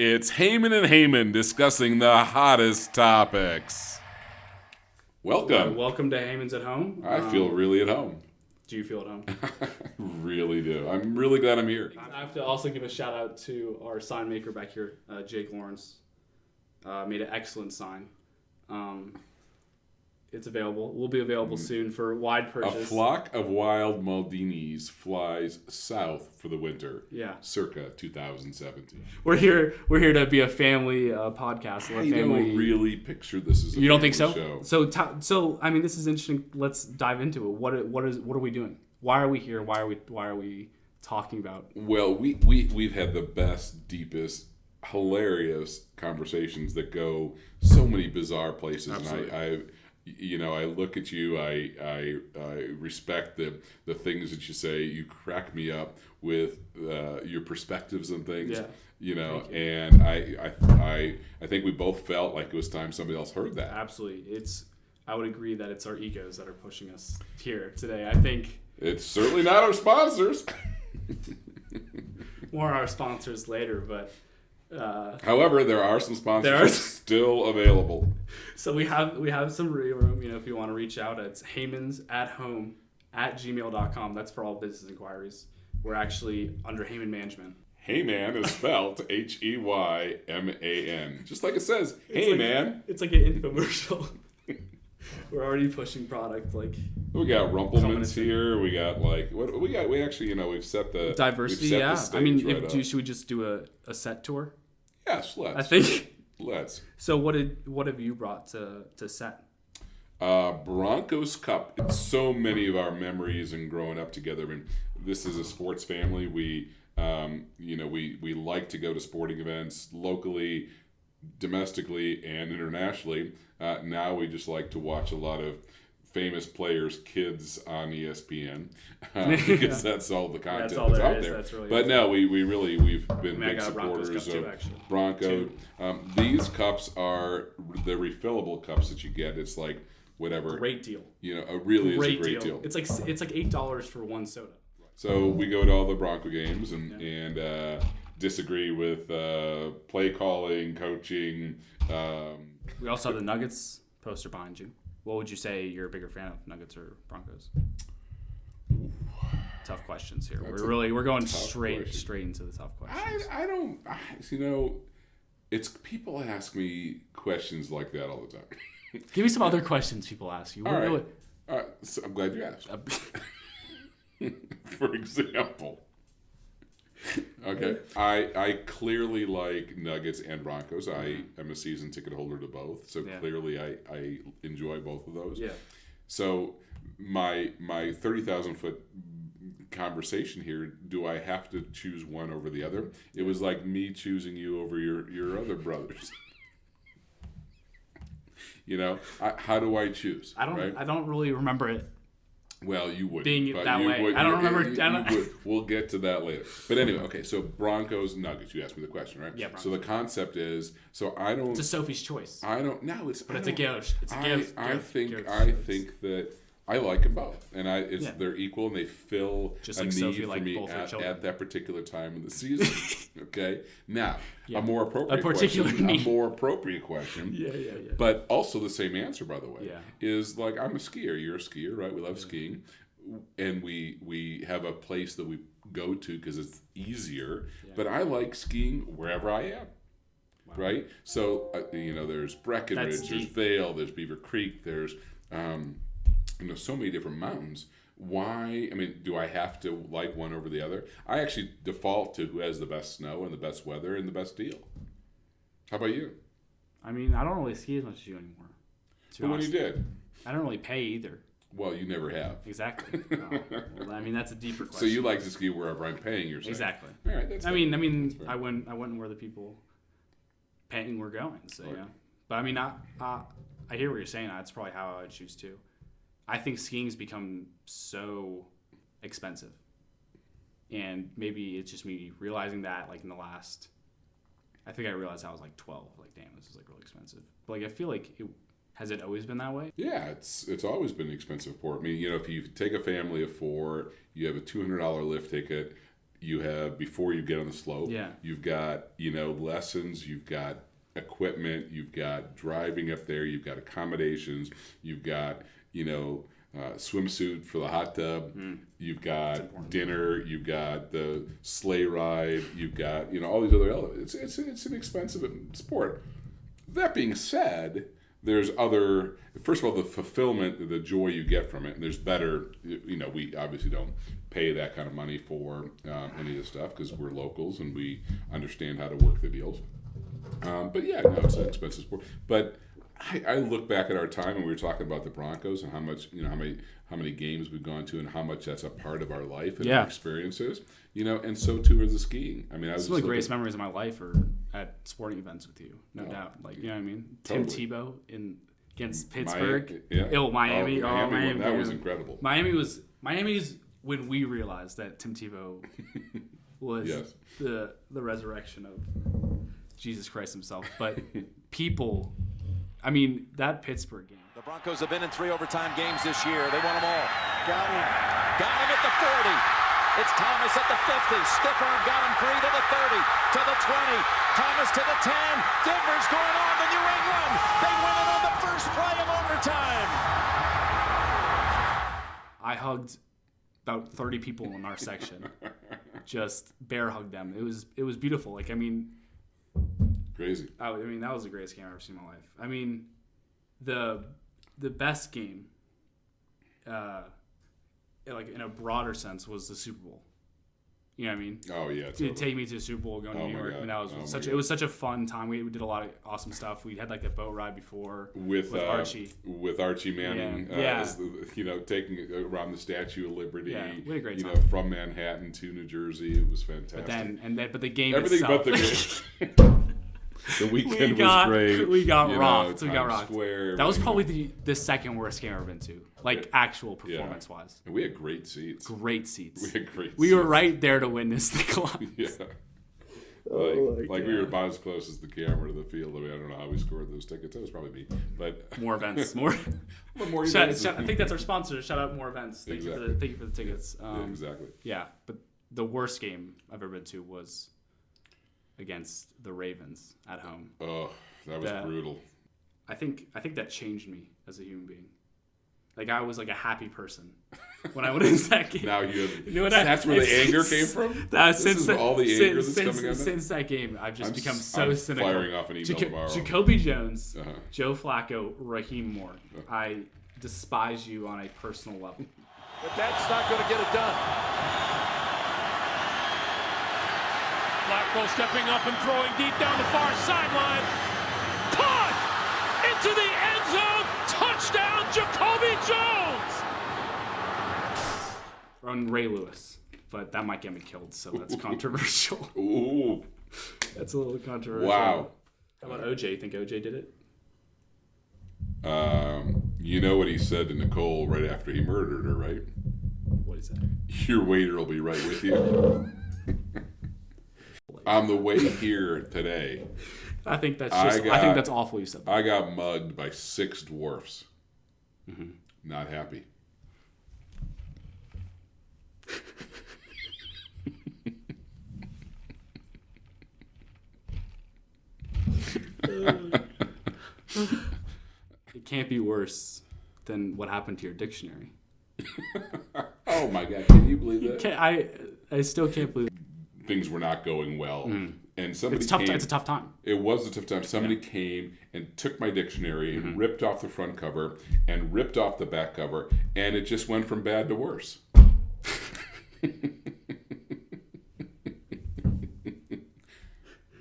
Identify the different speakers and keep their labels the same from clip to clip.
Speaker 1: It's Heyman and Heyman discussing the hottest topics. Welcome.
Speaker 2: Welcome to Heyman's at Home.
Speaker 1: I feel really at home.
Speaker 2: Do you feel at home?
Speaker 1: Really do. I'm really glad I'm here.
Speaker 2: I have to also give a shout out to our sign maker back here, Jake Lawrence. Made an excellent sign. It's available. Will be available soon for wide purchase.
Speaker 1: A flock of wild Maldinis flies south for the winter.
Speaker 2: Yeah.
Speaker 1: Circa 2017.
Speaker 2: We're here to be a family podcast.
Speaker 1: I don't really picture this as a
Speaker 2: You don't think so?
Speaker 1: show.
Speaker 2: So I mean, this is interesting. Let's dive into it. What are we doing? Why are we here? Why are we talking about?
Speaker 1: Well, we've had the best, deepest, hilarious conversations that go so many bizarre places.
Speaker 2: Absolutely.
Speaker 1: And I look at you. I respect the things that you say. You crack me up with your perspectives and things.
Speaker 2: Yeah.
Speaker 1: And I think we both felt like it was time somebody else heard that.
Speaker 2: Absolutely. I would agree that it's our egos that are pushing us here today. I think
Speaker 1: it's certainly not our sponsors.
Speaker 2: More our sponsors later, but.
Speaker 1: However, there are some sponsors still available.
Speaker 2: So we have some room. If you want to reach out, it's heymansathome@gmail.com. That's for all business inquiries. We're actually under Heyman Management.
Speaker 1: Heyman is spelled Heyman, just like it says. Heyman.
Speaker 2: It's like an infomercial. We're already pushing product like.
Speaker 1: We got Rumplemans here. We got what we got. We actually we've set the
Speaker 2: diversity.
Speaker 1: We've set
Speaker 2: Yeah,
Speaker 1: the
Speaker 2: I mean,
Speaker 1: right
Speaker 2: should we just do a set tour?
Speaker 1: Yes, let's.
Speaker 2: I think.
Speaker 1: Let's.
Speaker 2: So what have you brought to set?
Speaker 1: Broncos Cup. It's so many of our memories and growing up together. I mean, this is a sports family. We like to go to sporting events locally, domestically, and internationally. Now we just like to watch a lot of famous players' kids on ESPN because that's all the content that's out there.
Speaker 2: That's really
Speaker 1: but no, we've been big supporters
Speaker 2: of
Speaker 1: Bronco. These cups are the refillable cups that you get. It's like whatever.
Speaker 2: Great deal.
Speaker 1: A great deal.
Speaker 2: It's like $8 for one soda.
Speaker 1: So we go to all the Bronco games and disagree with play calling, coaching.
Speaker 2: We also have the Nuggets poster behind you. What would you say you're a bigger fan of, Nuggets or Broncos? Tough questions here. We're going straight into the tough questions.
Speaker 1: I don't. It's people ask me questions like that all the time.
Speaker 2: Give me some other questions people ask you.
Speaker 1: All right. So I'm glad you asked. For example. Okay. I clearly like Nuggets and Broncos. I am a season ticket holder to both, so clearly I enjoy both of those.
Speaker 2: Yeah.
Speaker 1: So my 30,000 foot conversation here, do I have to choose one over the other? It was like me choosing you over your other brothers. How do I choose?
Speaker 2: I don't really remember it.
Speaker 1: Well, you would
Speaker 2: being that way. I don't remember.
Speaker 1: We'll get to that later. But anyway, okay. So Broncos, Nuggets. You asked me the question, right?
Speaker 2: Yeah. Broncos.
Speaker 1: So the concept is, I don't.
Speaker 2: It's a Sophie's choice.
Speaker 1: I don't. No, it's.
Speaker 2: But it's a gift. It's a gift.
Speaker 1: I think that I like them both, and they're equal, and they fill
Speaker 2: just
Speaker 1: a
Speaker 2: like
Speaker 1: need
Speaker 2: Sophie
Speaker 1: for me at that particular time of the season. Okay. Now, a more appropriate question.
Speaker 2: Yeah.
Speaker 1: But also the same answer, by the way.
Speaker 2: Yeah.
Speaker 1: Is like I'm a skier. You're a skier, right? We love skiing, and we have a place that we go to because it's easier. Yeah. But I like skiing wherever I am. Wow. Right. So there's Breckenridge, there's Vail, there's Beaver Creek, there's so many different mountains. Why? I mean, do I have to like one over the other? I actually default to who has the best snow and the best weather and the best deal. How about you?
Speaker 2: I mean, I don't really ski as much as you anymore.
Speaker 1: But when you did?
Speaker 2: I don't really pay either.
Speaker 1: Well, you never have.
Speaker 2: Exactly. Well, I mean, that's a deeper question.
Speaker 1: So you like to ski wherever I'm paying, you're saying?
Speaker 2: Exactly.
Speaker 1: All right, that's fair.
Speaker 2: I mean, I went where the people paying were going. So yeah. But I mean, I hear what you're saying. That's probably how I would choose too. I think skiing's become so expensive, and maybe it's just me realizing that in the last. I think I realized I was 12. Damn, this is really expensive. But I feel like has it always been that way?
Speaker 1: Yeah, it's always been expensive for. I mean, if you take a family of 4, you have a $200 lift ticket. You have before you get on the slope.
Speaker 2: Yeah.
Speaker 1: You've got, lessons. You've got equipment. You've got driving up there. You've got accommodations. You've got, swimsuit for the hot tub. You've got dinner. You've got the sleigh ride. You've got, all these other elements. It's an expensive sport. That being said, there's other, first of all, the fulfillment, the joy you get from it. And there's better, we obviously don't pay that kind of money for any of this stuff because we're locals and we understand how to work the deals. But yeah, no, it's an expensive sport. But I look back at our time and we were talking about the Broncos and how much, how many games we've gone to and how much that's a part of our life and our experiences. And so too is the skiing. I mean,
Speaker 2: some of the greatest memories of my life are at sporting events with you, no doubt. Like, you know what I mean?
Speaker 1: Totally.
Speaker 2: Tim Tebow against Pittsburgh.
Speaker 1: Miami.
Speaker 2: Miami.
Speaker 1: That was incredible.
Speaker 2: Miami's when we realized that Tim Tebow was the resurrection of Jesus Christ himself. But people, I mean, that Pittsburgh game.
Speaker 3: The Broncos have been in 3 overtime games this year. They won them all. Got him at the 40. It's Thomas at the 50. Stiff arm got him free to the 30, to the 20. Thomas to the 10. Denver's going on to New England. They win it on the first play of overtime.
Speaker 2: I hugged about 30 people in our section. Just bear hugged them. It was beautiful. Like, I mean,
Speaker 1: crazy.
Speaker 2: That was the greatest game I've ever seen in my life. I mean, the best game, like in a broader sense, was the Super Bowl. You know what I mean?
Speaker 1: Oh yeah.
Speaker 2: Totally. To take me to the Super Bowl, going to New York. I mean, that was it was such a fun time. We did a lot of awesome stuff. We had like the boat ride before
Speaker 1: with
Speaker 2: Archie.
Speaker 1: With Archie Manning, taking around the Statue of Liberty.
Speaker 2: Yeah, we had a great time.
Speaker 1: From Manhattan to New Jersey, it was fantastic.
Speaker 2: But the game
Speaker 1: everything
Speaker 2: itself.
Speaker 1: But the game. The weekend was great.
Speaker 2: We got rocked.
Speaker 1: Square,
Speaker 2: that was probably the second worst game I've ever been to. Like, actual performance-wise.
Speaker 1: And we had great seats.
Speaker 2: We had great
Speaker 1: seats.
Speaker 2: We were right there to witness the collapse.
Speaker 1: Yeah. We were about as close as the camera to the field. I mean, I don't know how we scored those tickets. That was probably me. But
Speaker 2: more events. More events. I think that's our sponsor. Shout out More Events. Thank you for the tickets.
Speaker 1: Exactly.
Speaker 2: Yeah, but the worst game I've ever been to was against the Ravens at home.
Speaker 1: Oh, that was brutal.
Speaker 2: I think that changed me as a human being. Like, I was like a happy person when I went into that game.
Speaker 1: Now that's where the anger came from? All the anger that's coming out of it?
Speaker 2: Since that game, I've just become so cynical.
Speaker 1: Firing off an email tomorrow.
Speaker 2: Jacoby Jones, Joe Flacco, Raheem Moore. I despise you on a personal level.
Speaker 3: But that's not going to get it done.
Speaker 4: Flacco stepping up and throwing deep down the far sideline. Caught! Into the end zone! Touchdown, Jacoby Jones!
Speaker 2: On Ray Lewis, but that might get me killed, so that's controversial.
Speaker 1: Ooh.
Speaker 2: That's a little controversial.
Speaker 1: Wow.
Speaker 2: How about OJ? You think OJ did it?
Speaker 1: You know what he said to Nicole right after he murdered her, right?
Speaker 2: What is that?
Speaker 1: Your waiter will be right with you. On the way here today,
Speaker 2: I think that's awful. You said that.
Speaker 1: I got mugged by 6 dwarfs. Mm-hmm. Not happy.
Speaker 2: It can't be worse than what happened to your dictionary.
Speaker 1: Oh my God! Can you believe that?
Speaker 2: I still can't believe
Speaker 1: things were not going well.
Speaker 2: Mm.
Speaker 1: And somebody
Speaker 2: it's a tough time.
Speaker 1: It was a tough time. Somebody came and took my dictionary and ripped off the front cover and ripped off the back cover, and it just went from bad to worse.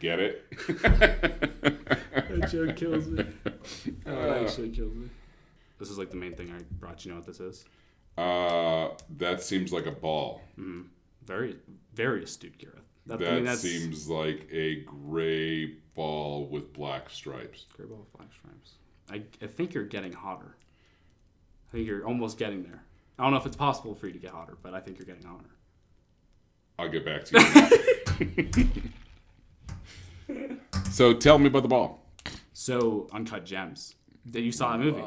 Speaker 1: Get it?
Speaker 2: That joke kills me. That actually kills me. This is like the main thing I brought. You know what this is?
Speaker 1: That seems like a ball.
Speaker 2: Mm-hmm. Very, very astute, Gareth.
Speaker 1: That seems like a gray ball with black stripes.
Speaker 2: Gray ball with black stripes. I think you're getting hotter. I think you're almost getting there. I don't know if it's possible for you to get hotter, but I think you're getting hotter.
Speaker 1: I'll get back to you. So tell me about the ball.
Speaker 2: So, Uncut Gems. You saw that movie.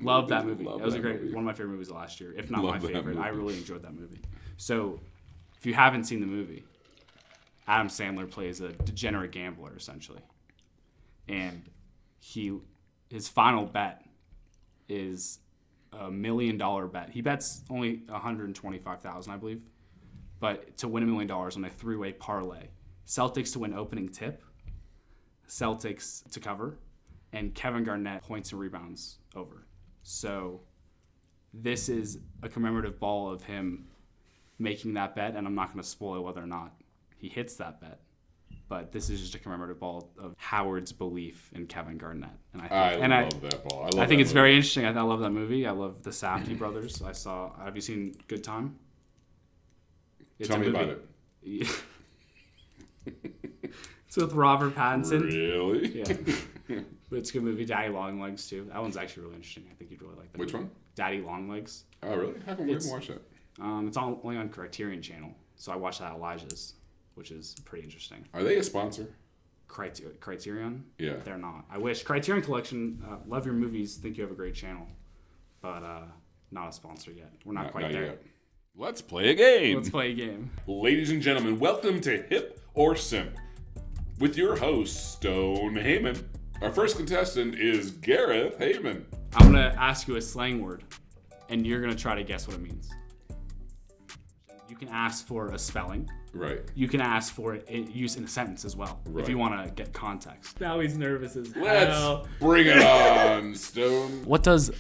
Speaker 2: Love that movie. That was one of my favorite movies of last year, if not my favorite. I really enjoyed that movie. So, if you haven't seen the movie, Adam Sandler plays a degenerate gambler essentially, and his final bet is $1 million bet. He bets only $125,000, I believe, but to win $1 million on a 3-way parlay. Celtics to win opening tip, Celtics to cover, and Kevin Garnett points and rebounds over. So this is a commemorative ball of him making that bet, and I'm not going to spoil whether or not he hits that bet. But this is just a commemorative ball of Howard's belief in Kevin Garnett. And I love that ball. I think it's very interesting. I love that movie. I love the Safdie brothers. Have you seen Good Time?
Speaker 1: Tell me about it.
Speaker 2: It's with Robert Pattinson.
Speaker 1: Really?
Speaker 2: Yeah. But it's a good movie. Daddy Longlegs, too. That one's actually really interesting. I think you'd really like that.
Speaker 1: Which
Speaker 2: movie.
Speaker 1: one?
Speaker 2: Daddy Longlegs.
Speaker 1: Oh, really? How come we haven't watched it?
Speaker 2: It's only on Criterion Channel. So I watched that at Elijah's, which is pretty interesting.
Speaker 1: Are they a sponsor?
Speaker 2: Criterion?
Speaker 1: Yeah.
Speaker 2: They're not. I wish. Criterion Collection, love your movies, think you have a great channel. But not a sponsor yet. We're not quite there.
Speaker 1: Yet. Let's play a game.
Speaker 2: Let's play a game.
Speaker 1: Ladies and gentlemen, welcome to Hip or Simp with your host, Stone Heyman. Our first contestant is Gareth Heyman.
Speaker 2: I'm going to ask you a slang word, and you're going to try to guess what it means. You can ask for a spelling.
Speaker 1: Right.
Speaker 2: You can ask for it use in a sentence as well, if you want to get context. Now he's nervous as hell.
Speaker 1: Let's bring it on, Stone.
Speaker 2: What does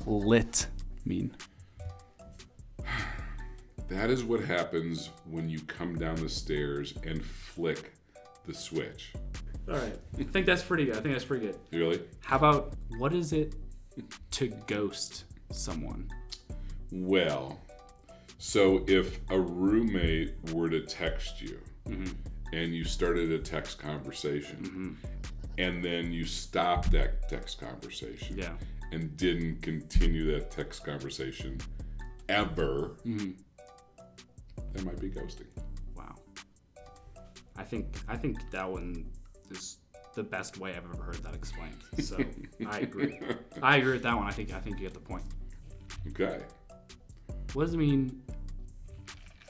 Speaker 2: lit mean?
Speaker 1: That is what happens when you come down the stairs and flick the switch.
Speaker 2: All right. I think that's pretty good.
Speaker 1: Really?
Speaker 2: How about, what is it to ghost someone?
Speaker 1: Well, so if a roommate were to text you and you started a text conversation and then you stopped that text conversation and didn't continue that text conversation ever, that might be ghosting.
Speaker 2: Wow. I think that one is the best way I've ever heard that explained. So I agree. I agree with that one. I think you get the point.
Speaker 1: Okay.
Speaker 2: What does it mean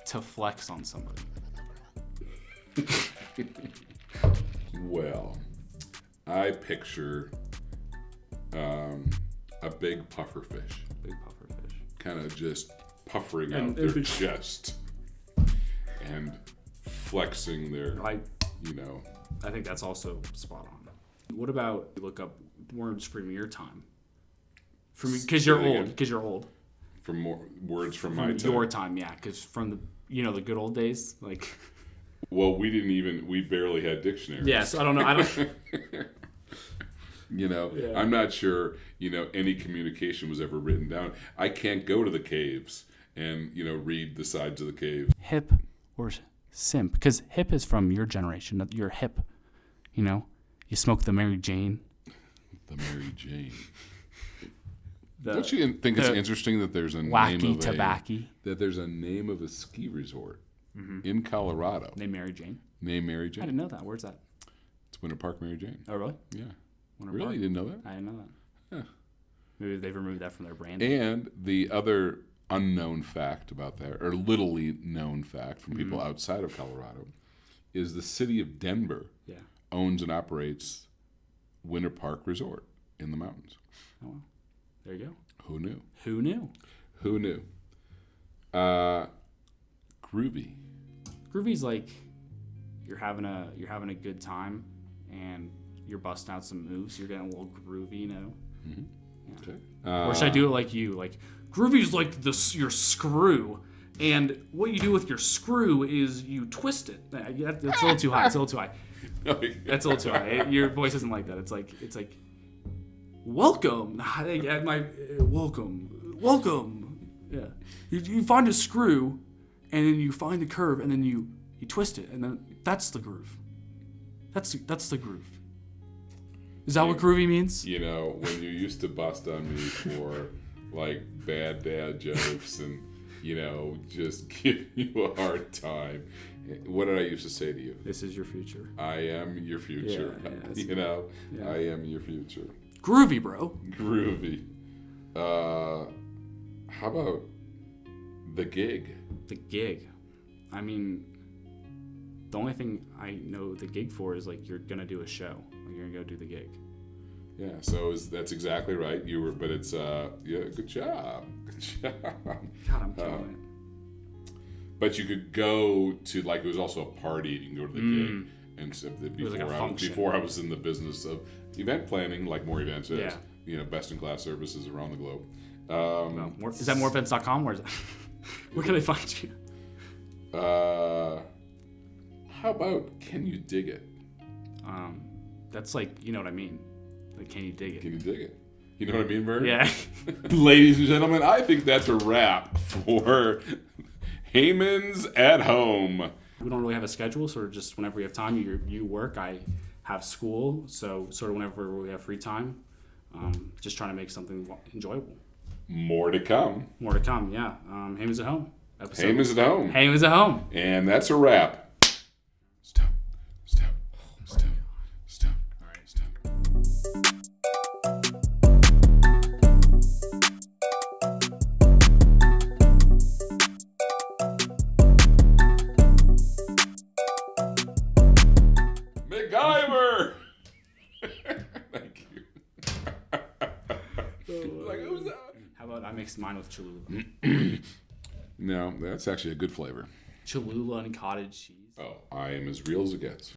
Speaker 2: to flex on somebody?
Speaker 1: Well, I picture a big puffer fish.
Speaker 2: Big puffer fish.
Speaker 1: Kind of just puffering out their chest and flexing their,
Speaker 2: I think that's also spot on. What about you look up words from your time? Because you're old.
Speaker 1: From more words from my time.
Speaker 2: Your time, yeah. Because from the good old days, like.
Speaker 1: Well, we barely had dictionaries.
Speaker 2: Yeah, so I don't know.
Speaker 1: I'm not sure, any communication was ever written down. I can't go to the caves and, read the sides of the cave.
Speaker 2: Hip or simp? Because hip is from your generation. You're hip, You smoke the Mary Jane.
Speaker 1: The Mary Jane. Don't you think it's interesting that there's a name of a ski resort in Colorado
Speaker 2: named Mary Jane?
Speaker 1: Named Mary Jane.
Speaker 2: I didn't know that. Where's that?
Speaker 1: It's Winter Park, Mary Jane.
Speaker 2: Oh, really?
Speaker 1: Yeah.
Speaker 2: Winter
Speaker 1: really?
Speaker 2: Park?
Speaker 1: You didn't know that?
Speaker 2: I didn't know that.
Speaker 1: Yeah.
Speaker 2: Maybe they've removed that from their brand.
Speaker 1: And the other unknown fact about that, or littly known fact from people outside of Colorado, is the city of Denver owns and operates Winter Park Resort in the mountains.
Speaker 2: Oh, well. There you go.
Speaker 1: Who knew?
Speaker 2: Who knew?
Speaker 1: Who knew? Groovy.
Speaker 2: Groovy's like you're having a good time and you're busting out some moves. You're getting a little groovy,
Speaker 1: Mm-hmm.
Speaker 2: Yeah.
Speaker 1: Okay.
Speaker 2: Or should I do it like you? Like groovy's like your screw, and what you do with your screw is you twist it. That's a little too high. That's a little too high. That's a little too high. Your voice isn't like that. It's like welcome. Welcome. Yeah. You find a screw, and then you find the curve, and then you twist it, and then that's the groove. That's the groove. Is that what groovy means?
Speaker 1: When you used to bust on me for like bad dad jokes and just give you a hard time. What did I used to say to you?
Speaker 2: This is your future.
Speaker 1: I am your future.
Speaker 2: Yeah,
Speaker 1: I am your future.
Speaker 2: Groovy, bro.
Speaker 1: Groovy. How about the gig?
Speaker 2: The gig. I mean, The only thing I know the gig for is like you're gonna do a show. Like you're gonna go do the gig.
Speaker 1: Yeah, so that's exactly right. But it's good job. Good job.
Speaker 2: God, I'm killing it.
Speaker 1: But you could go to, like, it was also a party. You can go to the gig. And so before I was in the business of event planning, like more events, best in class services around the globe.
Speaker 2: Is that moreevents.com or is that, where can they find you?
Speaker 1: How about Can You Dig It?
Speaker 2: That's like, you know what I mean. Like, can you dig it?
Speaker 1: Can you dig it? You know what I mean, Vern?
Speaker 2: Yeah.
Speaker 1: Ladies and gentlemen, I think that's a wrap for Heyman's at Home.
Speaker 2: We don't really have a schedule, sort of just whenever we have time. You work, I have school, so sort of whenever we have free time, just trying to make something enjoyable.
Speaker 1: More to come.
Speaker 2: More to come, yeah. Heyman's at Home.
Speaker 1: Heyman's at Home.
Speaker 2: Heyman's at Home.
Speaker 1: And that's a wrap. Stop. Stop. Stop. Stop. All right. Stop. MacGyver! Thank you.
Speaker 2: How about I mix mine with Cholula?
Speaker 1: No, that's actually a good flavor.
Speaker 2: Cholula and cottage cheese.
Speaker 1: Oh, I am as real as it gets.